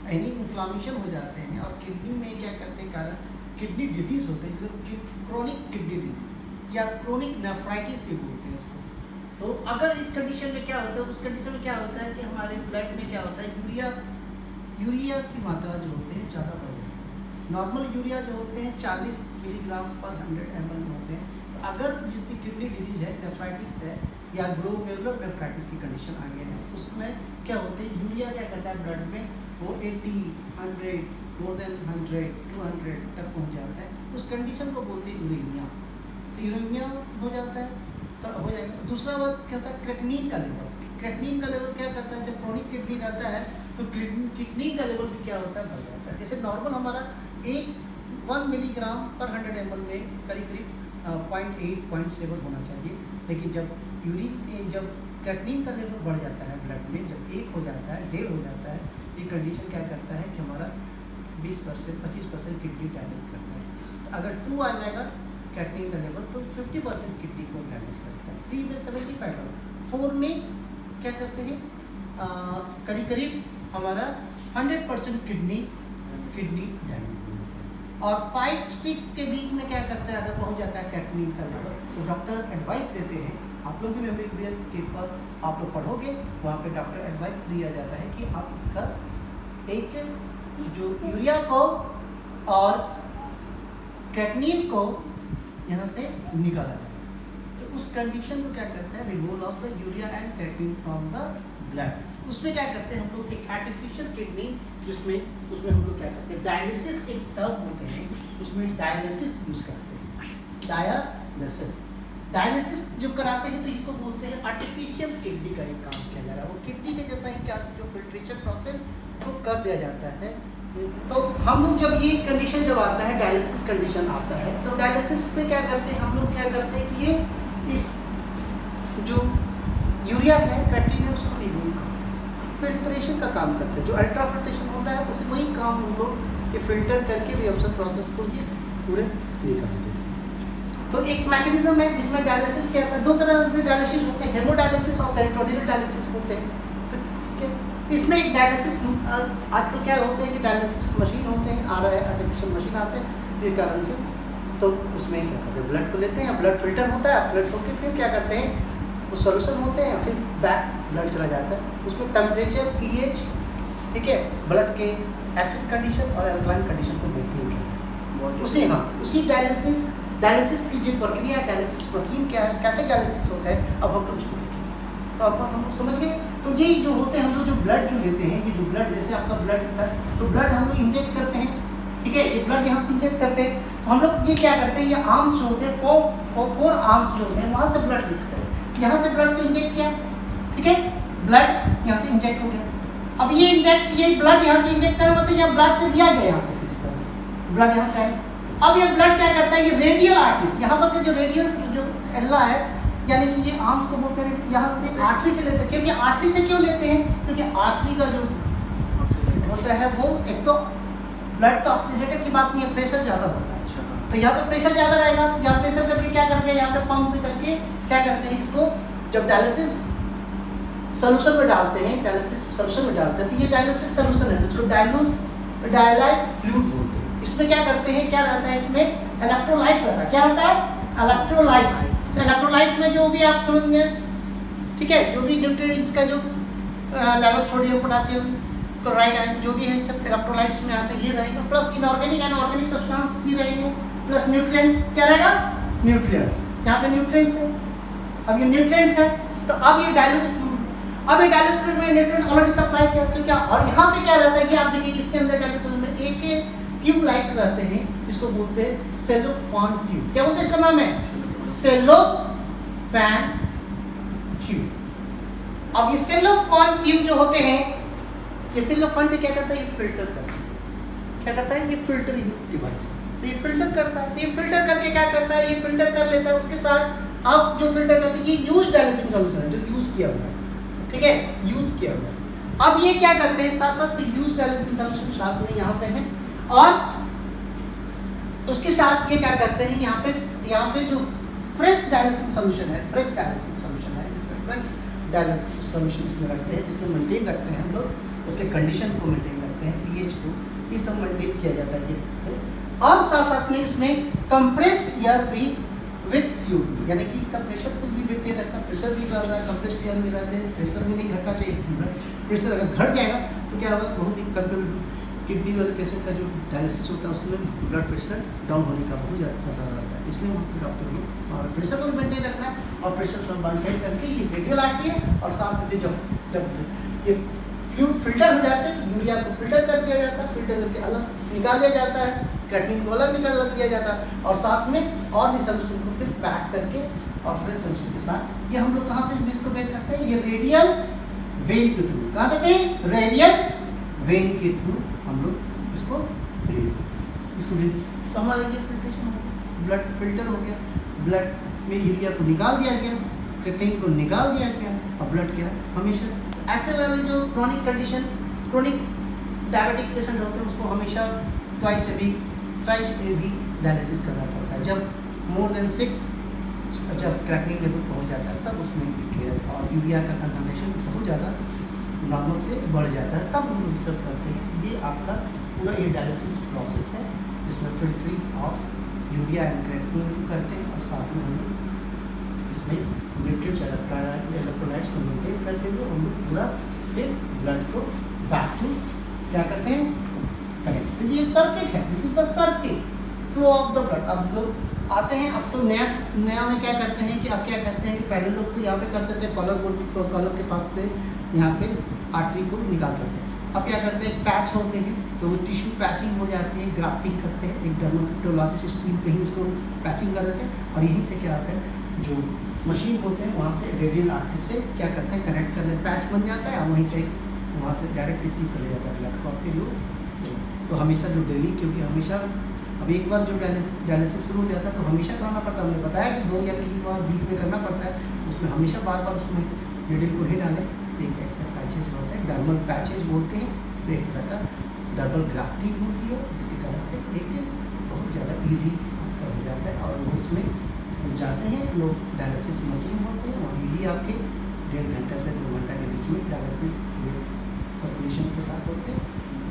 Any inflammation हो जाते हैं और किडनी में क्या करते हैं कारण किडनी डिजीज होते हैं, इसको क्रोनिक किडनी डिजीज या क्रोनिक नेफ्राइटिस भी बोलते हैं उसको। तो अगर इस कंडीशन में क्या होता है, उस कंडीशन में क्या होता है कि हमारे ब्लड में क्या होता है, यूरिया की मात्रा जो होते हैं ज़्यादा बढ़ जाती है। नॉर्मल यूरिया जो होते हैं 40 मिलीग्राम पर 100 ml में होते हैं। तो अगर जिसकी किडनी डिजीज है, नेफ्राइटिस है या ग्लोमेरुलर नेफ्राइटिस की कंडीशन आ गया है, उसमें क्या होते हैं यूरिया क्या करता है ब्लड में वो 80, 100, मोर देन 100, 200 तक पहुंच जाता है। उस कंडीशन को बोलते हैं यूरेमिया। तो यूरेमिया हो जाता है तो हो जाएगा। दूसरा बात क्या होता है क्रेटनिन का लेवल। क्रेटनिन का लेवल क्या करता है, जब क्रोनिक किडनी रहता है तो किडनी का लेवल भी क्या होता है बढ़ जाता है। जैसे नॉर्मल हमारा 1 मिलीग्राम पर 100 ml में करीब करीब 0.8, 0.7 होना चाहिए। लेकिन जब क्रेटनिन का लेवल बढ़ जाता है ब्लड में, जब 1 हो जाता है, 1.5 हो जाता है, ये कंडीशन क्या करता है कि हमारा 20%, 25% किडनी डैमेज करता है। तो अगर 2 आ जाएगा क्रेटनिन का लेवल तो 50% किडनी को डैमेज करता है। 3 में 75, 4 में क्या करते हैं करीब करीब हमारा 100% किडनी डैमेज होता है। और 5, 6 के बीच में क्या करता है, अगर पहुंच जाता है क्रेटनिन का लेवल तो डॉक्टर एडवाइस देते हैं। आप लोग भी एमबीबीएस के पर आप लोग पढ़ोगे, वहाँ पे डॉक्टर एडवाइस दिया जाता है कि आप इसका एक जो यूरिया को और क्रेटनिन को यहाँ से निकाला जाए। तो उस कंडीशन को क्या करते हैं, removal of the urea and creatinine from the blood. उसमें क्या करते हैं हम लोग एक आर्टिफिशियल किडनी, उसमें हम लोग क्या करते हैं डायलिसिस एक टर्म होते हैं, उसमें डायलिसिस यूज करते हैं। डायलिसिस जो कराते हैं तो इसको बोलते हैं आर्टिफिशियल किडनी का एक काम किया जा रहा है। वो किडनी के जैसा ही क्या जो फिल्ट्रेशन प्रोसेस वो कर दिया जाता है। तो हम लोग जब ये कंडीशन जब आता है, डायलिसिस कंडीशन आता है, तो डायलिसिस में क्या करते हैं हम लोग क्या करते हैं कि ये इस जो यूरिया है क्रेटनिन है उसको रिमूव करते हैं, फिल्ट्रेशन का काम करते हैं। जो अल्ट्रा फिल्ट्रेशन होता है उसे वही काम हम लोग ये फिल्टर करके रिएक्शन प्रोसेस को ये पूरे निकाल देते हैं। तो एक मैकेनिज्म है जिसमें डायलिसिस क्या होता है, 2 तरह के डायलिसिस होते हैं, हेमोडायलिसिस और पेरिटोनियल डायलिसिस होते हैं। तो ठीक है, इसमें एक डायलिसिस आजकल क्या होते हैं कि डायलिसिस मशीन होते हैं, आ रहा है आर्टिफिशियल मशीन आते हैं जिस कारण से, तो उसमें क्या करते हैं ब्लड को लेते हैं, ब्लड फिल्टर होता है, ब्लड होकर फिर क्या करते हैं वो सॉल्यूशन होते हैं, फिर बैक ब्लड चला जाता है। उसमें टेम्परेचर, पीएच, ठीक है, ब्लड के एसिड कंडीशन और अल्कलाइन कंडीशन को मेंटेन किया। उसी डायलिसिस की जो प्रक्रिया है, डायलिसिस मशीन क्या है, कैसे डायलिसिस होता है, अब हम लोग उसको देखेंगे। तो अब हम लोग समझ गए। तो ये जो होते हैं हम लोग जो ब्लड जो लेते हैं, ये जो ब्लड जैसे आपका ब्लड होता है तो ब्लड हम लोग इंजेक्ट करते हैं, ठीक है, ये ब्लड यहाँ से इंजेक्ट करते हैं। तो हम लोग ये क्या करते हैं, ये आर्म्स जो होते हैं 4 आर्म्स जो होते हैं वहाँ से ब्लड लेते हैं, यहाँ से ब्लड को इंजेक्ट किया, ठीक है, ब्लड यहाँ से इंजेक्ट हो गया। अब ये ब्लड यहाँ से इंजेक्ट करना मतलब यहाँ ब्लड से दिया गया, यहाँ से किसी तरह से ब्लड यहाँ से आए। अब ये ब्लड क्या करता है, ये रेडियल आर्टरीज यहाँ पर जो रेडियल जो एल्ला है, यानी कि ये आर्म्स को बोलते हैं, यहाँ से आर्टरी से लेते हैं। क्योंकि आर्टरी से क्यों लेते हैं, क्योंकि आर्टरी का जो होता है वो एक तो ब्लड तो ऑक्सीडेटेड की बात नहीं है, प्रेशर ज़्यादा होता है। तो यहाँ पे प्रेशर ज़्यादा रहेगा, यहाँ प्रेशर करके क्या करके यहाँ पे पंप से करके क्या करते हैं, इसको जब डायलिसिस सोल्यूशन में डालते हैं, डायलिसिस सोल्यूशन में डालते हैं तो ये डायलिसिस सोल्यूशन है जिसको डायलाइज फ्लूइड बोलते हैं। इसमें क्या करते हैं, क्या रहता है इसमें इलेक्ट्रोलाइट रहता है। क्या रहता है इलेक्ट्रोलाइट। तो इलेक्ट्रोलाइट में जो भी आप खोलेंगे, ठीक है, जो भी न्यूट्रिएंट्स का जो लेवल सोडियम, पोटेशियम, क्लोराइड है, जो भी है सब इलेक्ट्रोलाइट्स में आते हैं, ये रहेगा। Plus inorganic and organic substance भी रहेंगे, प्लस न्यूट्रिएंट्स। क्या रहेगा, न्यूट्रिएंट्स। यहाँ पे न्यूट्रिएंट्स है, अब ये न्यूट्रिएंट्स है तो अब ये डायलिसिस में न्यूट्रिएंट ऑलरेडी सप्लाई किया तो क्या, और यहाँ पे क्या रहता है, ये आप देखिए इसके अंदर डायलिसिस में एक ट्यूब लाइक रहते हैं जिसको बोलते हैं सेलोफान ट्यूब। क्या बोलते हैं, इसका नाम है सेलोफान ट्यूब। अब ये सेलोफान ट्यूब जो होते हैं, ये सेलोफान क्या करता है, ये फिल्टर करता है। क्या करता है, ये फिल्टरिंग डिवाइस है, तो ये फिल्टर करता है। तो ये फिल्टर करके क्या करता है, ये फिल्टर कर लेता है। उसके साथ अब जो फिल्टर करते हैं ये यूज डायलिसिस सोल्यूशन है, जो यूज किया हुआ है, ठीक है, यूज किया हुआ है। अब ये क्या करते हैं, साथ साथ यूज डायलिसिस सोल्यूशन साथ में यहाँ पे है, और उसके साथ ये क्या करते हैं, यहाँ पे जो फ्रेश डायलिसिस सोल्यूशन है, जिसमें फ्रेश डायलिसिस सोल्यूशन इसमें रखते हैं, जिसमें मेंटेन रखते हैं हम लोग, उसके कंडीशन को मेंटेन करते हैं, पीएच को, ये सब मेंटेन किया जाता है। और साथ साथ में इसमें कंप्रेस्ड एयर भी विथ CO2, यानी कि इसका प्रेशर को भी मेंटेन रखना, प्रेशर भी बढ़ रहा है, कंप्रेस्ड एयर भी रहते हैं, प्रेशर भी नहीं घटना चाहिए। प्रेशर अगर घट जाएगा तो क्या होगा, बहुत ही किडनी वाले पेशेंट का जो डायलिसिस होता है उसमें ब्लड प्रेशर डाउन होने का बहुत ज़्यादा खतरा रहता है। इसलिए डॉक्टर को और प्रेशर को मेंटेन रखना है, और प्रेशर को मेंटेन करके ये रेडियल आर्टरी है, और साथ में जब ये फ्लूइड फिल्टर हो जाते हैं, यूरिया को फिल्टर कर दिया जाता है, फिल्टर करके अलग निकाल दिया जाता है, क्रेटिनिन को अलग निकाल दिया जाता है, और साथ में और भी सोल्यूशन को फिर पैक करके और फ्रेश सोल्यूशन के साथ ये हम लोग कहाँ से इसको पैक करते हैं, ये रेडियल वेन के थ्रू, कहाँ देते हैं, रेडियल वेन के थ्रू हम लोग इसको भेज देते हैं। इसको भेज तो हमारा ये फिल्ट्रेशन हो गया, ब्लड फिल्टर हो गया, ब्लड में यूरिया को निकाल दिया गया, क्रेटिनिन को निकाल दिया गया, और ब्लड क्या हमेशा ऐसे वाले जो chronic condition, chronic diabetic patient होते हैं उसको हमेशा twice a week, thrice a week dialysis करना पड़ता है। जब मोर देन 6 जब क्रेटिनिन लेवल पहुंच जाता है तब उसमें केयर और यूरिया का कंसंट्रेशन बहुत ज़्यादा नॉर्मल से बढ़ जाता है, तब हम लोग सब करते हैं। ये आपका पूरा ये डायलिसिस प्रोसेस है, जिसमें filtering of urea and creatinine करते हैं, और साथ में हम लोग इसमें न्यूट्रिएंट्स इलेक्ट्रोलाइट्स को मेंटेन करते हुए हम लोग पूरा फिर ब्लड को बैक टू क्या करते हैं, कनेक्ट। तो ये सर्किट है, this is the circuit flow of the blood. अब लोग आते हैं, अब तो नया में क्या करते हैं कि अब क्या करते हैं कि पहले लोग तो यहाँ पे करते थे, कॉलर के पास से यहाँ पे आर्टरी को निकालते थे। अब क्या करते हैं, पैच होते हैं तो वो टिश्यू पैचिंग हो जाती है, ग्राफ्टिंग करते हैं, एक डर्मेटोलॉजिस्ट स्क्रीन पे ही उसको पैचिंग कर देते हैं, और यहीं से क्या होता है जो मशीन होते हैं वहाँ से रेडियल आर्टरी से क्या करते हैं, कनेक्ट कर लेते, पैच बन जाता है, और वहीं से वहाँ से डायरेक्ट रिसीव कर लिया जाता है ब्लड को। फिर वो तो हमेशा जो डेली, क्योंकि हमेशा अब एक बार जो डायलिसिस शुरू हो जाता है तो हमेशा कराना पड़ता है, हमने बताया कि 2 या 3 बार वीक में करना पड़ता है, उसमें हमेशा बार बार उसमें नीडल को ही डालें। एक ऐसा पैचेज होता है, डर्मल पैचेज बोलते हैं, तो एक तरह का डर्मल ग्राफ्टिंग होती है, जिसके कारण से एक बहुत ज़्यादा ईजी हो जाता है, और वो उसमें जाते हैं लोग, डायलिसिस मशीन होते हैं, और ईजी आपके 1.5 घंटा से 2 घंटा के बीच में डायलिसिस सर्कुलेशन के साथ होते हैं,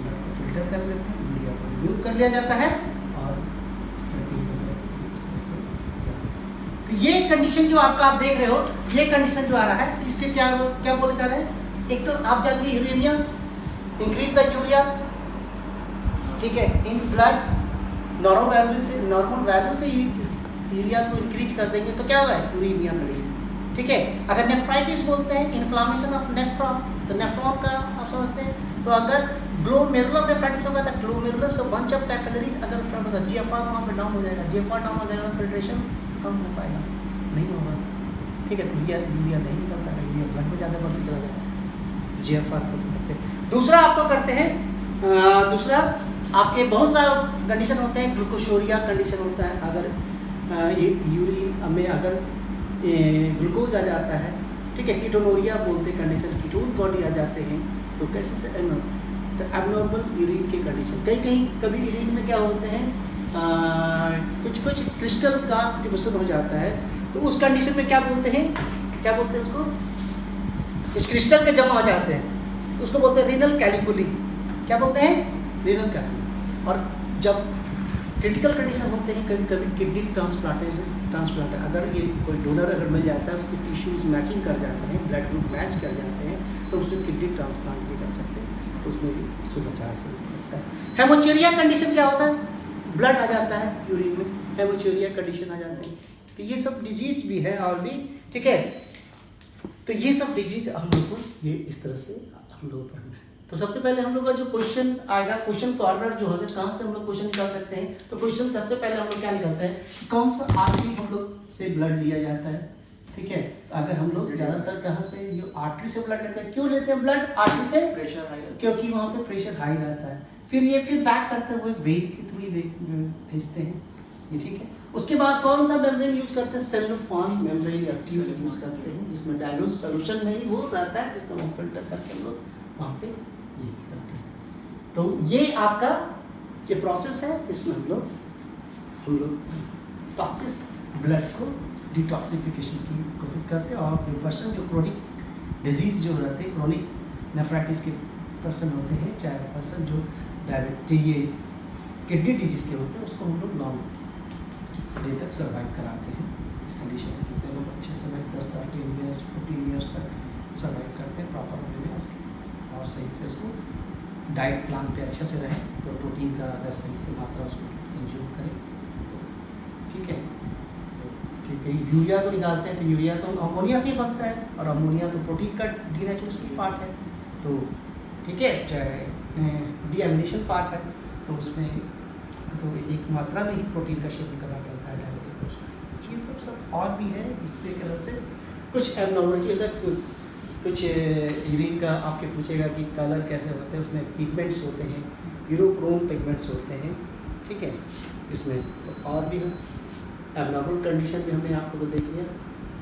ब्लड को फिल्टर कर लेते हैं, यूरिया को रिमूव कर लिया जाता है, और इस तरह से। तो ये कंडीशन जो आपका आप देख रहे हो, ये कंडीशन जो आ रहा है, इसके क्या बोले जा रहे हैं, एक तो आप जानिए यूरेमिया, इंक्रीज द यूरिया, ठीक है, इन ब्लड, नॉर्मल वैल्यू से यूरिया को इंक्रीज कर देंगे तो क्या होगा, यूरेमिया कंडीशन, ठीक है। अगर नेफ्राइटिस बोलते हैं, इन्फ्लामेशन ऑफ नेफ्रॉन, तो नेफ्रॉन का आप समझते हैं, तो अगर ग्लोमेरुलर नेफ्राइटिस होगा तो ग्लोमेरुलर से बंच ऑफ कैपिलरीज अगर स्टार्ट होगा, जीएफआर वहाँ पे डाउन हो जाएगा, जीएफआर डाउन हो जाएगा तो फिल्ट्रेशन कम हो पाएगा, नहीं होगा, ठीक है। तो यूरिया नहीं निकल पाएगा, यूरिया ब्लड में ज़्यादा बढ़ती चला जाएगा, जीएफआर को करते हैं। दूसरा आपको करते हैं, दूसरा आपके बहुत सारे कंडीशन होते हैं, ग्लूकोशोरिया कंडीशन होता है, अगर ये यूरिन में अगर ग्लूकोज आ जाता है, ठीक है, कीटोनोरिया बोलते हैं कंडीशन, कीटोन बॉडी आ जाते हैं, तो कैसे से तो एबनॉर्मल यूरिन की कंडीशन, कभी यूरिन में क्या होते हैं, कुछ क्रिस्टल का डिपोजिशन हो जाता है, तो उस कंडीशन में क्या बोलते हैं उसको, कुछ क्रिस्टल के जमा हो जाते हैं, तो उसको बोलते हैं रीनल कैलिकुली, क्या बोलते हैं, रीनल कैलिकुली। और जब क्रिटिकल कंडीशन होते हैं, कभी किडनी ट्रांसप्लांट अगर ये कोई डोनर अगर मिल जाता है, उसके टिश्यूज मैचिंग कर जाते हैं, ब्लड ग्रुप मैच कर जाते हैं, तो उसमें किडनी ट्रांसप्लांट भी कर सकते हैं, तो उसमें भी सुधार से हो सकता है। हेमोचूरिया कंडीशन क्या होता है, ब्लड आ जाता है यूरिन में, हेमोचूरिया कंडीशन आ जाते हैं, तो ये सब डिजीज भी है और भी, ठीक है। तो ये सब डिजीज हम लोग को ये इस तरह से हम लोग पढ़ना है। तो सबसे पहले हम लोग का जो क्वेश्चन आएगा, क्वेश्चन कॉर्नर जो है, कहाँ से हम लोग क्वेश्चन निकाल सकते हैं, तो क्वेश्चन सबसे पहले हम लोग क्या निकालते हैं, कौन सा आर्टरी हम लोग से ब्लड लिया जाता है, ठीक है। अगर हम लोग ज़्यादातर कहाँ से, ये आर्टरी से ब्लड लेते हैं, क्यों लेते हैं ब्लड आर्टरी से, प्रेशर हाई रहता है, क्योंकि वहाँ पे प्रेशर हाई रहता है, फिर बैक करते हुए वेन के थ्रू भेजते हैं, ये ठीक है। उसके बाद कौन सा मेम्ब्रेन यूज करते हैं, सेल्यूलोफॉर्म मेम्ब्रेन या ट्यूब यूज करते हैं, जिसमें डायलूट सॉल्यूशन में ही वो रहता है, जिसमें हम फिल्टर करके हम लोग वहाँ पे ये करते हैं। तो ये आपका ये प्रोसेस है, इसमें हम लोग टॉक्सिस ब्लड को डिटॉक्सिफिकेशन की कोशिश करते हैं, और पर्सन जो क्रोनिक डिजीज जो रहते हैं, क्रोनिक नेफ्राइटिस के पर्सन होते हैं, चाहे पर्सन जो डायबिटीज ये किडनी डिजीज़ के होते हैं, उसको हम लोग लॉन्ग डे तक सर्वाइव कराते हैं। इस कंडीशन में कितने लोग अच्छे समय 10 साल 10 ईयर्स 15 ईयर्स तक सर्वाइव करते हैं प्रॉपर वे में उसके, और सही से उसको डाइट प्लान पे अच्छे से रहें, तो प्रोटीन का अगर सही से मात्रा उसको इंज्यूम करें तो ठीक है। तो क्योंकि यूरिया को निकालते हैं तो यूरिया तो अमोनिया से ही बनता है, और अमोनिया तो प्रोटीन का डीनेचुरेशन पार्ट है, तो ठीक है, चाहे डीएमिनेशन पार्ट है, तो उसमें तो एक मात्रा में ही प्रोटीन का सेवन करना पड़ता है डायबिटिक पेशेंट। ये सब और भी है, इसके कारण से कुछ एबनॉर्मलिटी अगर कुछ यूरिन का आपके पूछेगा कि कलर कैसे होते हैं, उसमें पिगमेंट्स होते हैं, यूरोक्रोम पिगमेंट्स होते हैं, ठीक है। इसमें तो और भी है एबनॉर्मल कंडीशन भी हमने आप लोगों को देख लिया,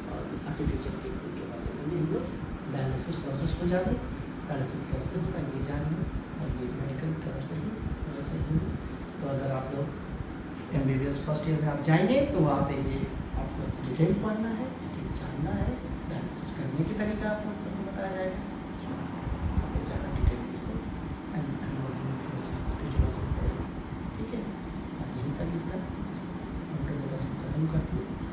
और आर्टिफिशियल ट्रीटमेंट के बारे में हम लोग डायलिसिस प्रोसेस को जाने, डायलिसिस कैसे होता है ये जाने, और ये मेडिकल टर्म से ही। तो अगर आप लोग MBBS फर्स्ट ईयर में आप जाएंगे तो वहाँ पे ये आपको डिटेल पढ़ना है, डिटेल जानना है, डायलिसिस करने की तरीका आपको सबको बताया जाएगा, वहाँ पे ज़्यादा डिटेल इसको फिजियोलॉजी पड़ेगा, ठीक है। आज यहीं तक इसका हम खत्म करते हैं।